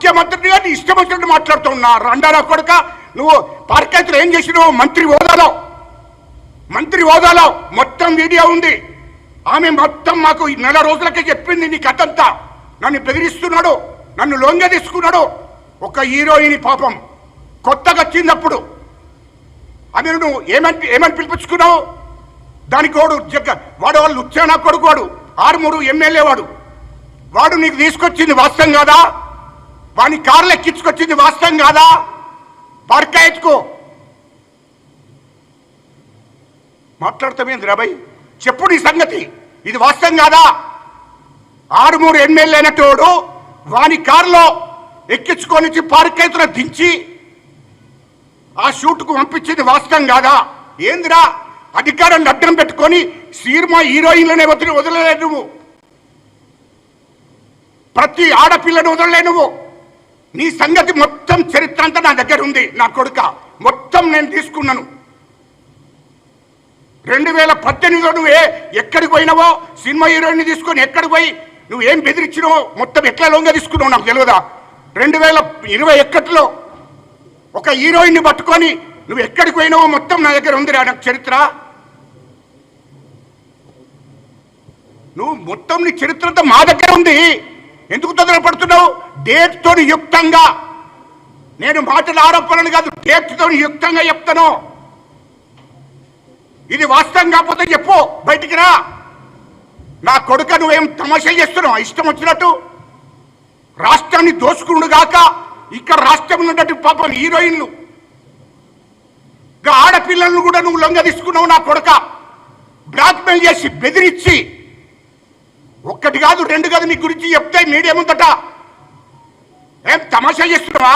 ముఖ్యమంత్రిగా నీ ఇష్టం వచ్చినట్టు మాట్లాడుతున్నా. రండారా కొడుక, నువ్వు పార్కైతులు ఏం చేసినావు? మంత్రి హోదాలో మొత్తం వీడియో ఉంది. ఆమె మొత్తం మాకు నెల రోజులకే చెప్పింది నీ కథంతా. నన్ను బెదిరిస్తున్నాడు, నన్ను లొంగ తీసుకున్నాడు. ఒక హీరోయిన్ పాపం కొత్తగా వచ్చినప్పుడు ఆమె నువ్వు ఏమని పిలిపించుకున్నావు? దానికి వాడు వాళ్ళు ఉచ్చానా కొడుకు, వాడు 6 ఎమ్మెల్యే వాడు నీకు తీసుకొచ్చింది వాస్తవం కాదా? వాడిని కార్లు ఎక్కించుకొచ్చింది వాస్తవం కాదా? పార్కాయత్కో మాట్లాడతామేంది రాబాయ్? చెప్పు నీ సంగతి, ఇది వాస్తవం కాదా? 6 ఎమ్మెల్యే అయినటోడు వాని కారులో ఎక్కించుకొని పార్కైతులో దించి ఆ షూట్కు పంపించింది వాస్తవం కాదా? ఏందిరా అధికారాన్ని అడ్డం పెట్టుకొని సినిమా హీరోయిన్లనే వదలలే నువ్వు, ప్రతి ఆడపిల్లను వదలలే నువ్వు. నీ సంగతి మొత్తం చరిత్ర అంతా నా దగ్గర ఉంది నా కొడుక, మొత్తం నేను తీసుకున్నాను. 2018లో నువ్వు ఎక్కడికి పోయినావో, సినిమా హీరోయిన్ తీసుకొని ఎక్కడికి పోయి నువ్వేం బెదిరించినావో మొత్తం ఎట్లా లొంగ తీసుకున్నావు నాకు తెలియదా? 2021లో ఒక హీరోయిన్ని పట్టుకొని నువ్వు ఎక్కడికి పోయినావో మొత్తం నా దగ్గర ఉందిరా నాకు చరిత్ర. నువ్వు మొత్తం నీ చరిత్ర అంతా మా దగ్గర ఉంది. ఎందుకు తొందరపడుతున్నావు? డేట్తో యుక్తంగా, నేను మాటల ఆరోపణలు కాదు, డేట్తో యుక్తంగా చెప్తాను. ఇది వాస్తవం కాకపోతే చెప్పు, బయటికి రా. నా కొడుక నువ్వేం తమాషా చేస్తున్నావు ఇష్టం వచ్చినట్టు? రాష్ట్రాన్ని దోసుకుండు గాక ఇక్కడ రాష్ట్రంలో ఉన్నట్టు పాపం హీరోయిన్లు ఆడపిల్లలను కూడా నువ్వు లొంగ తీసుకున్నావు నా కొడుక. బ్లాక్మెయిల్ చేసి బెదిరించి, ఒక్కటి కాదు 2 కాదు నీ గురించి చెప్తే మీడియా ముందట ఏం తమాషా చేస్తున్నావా?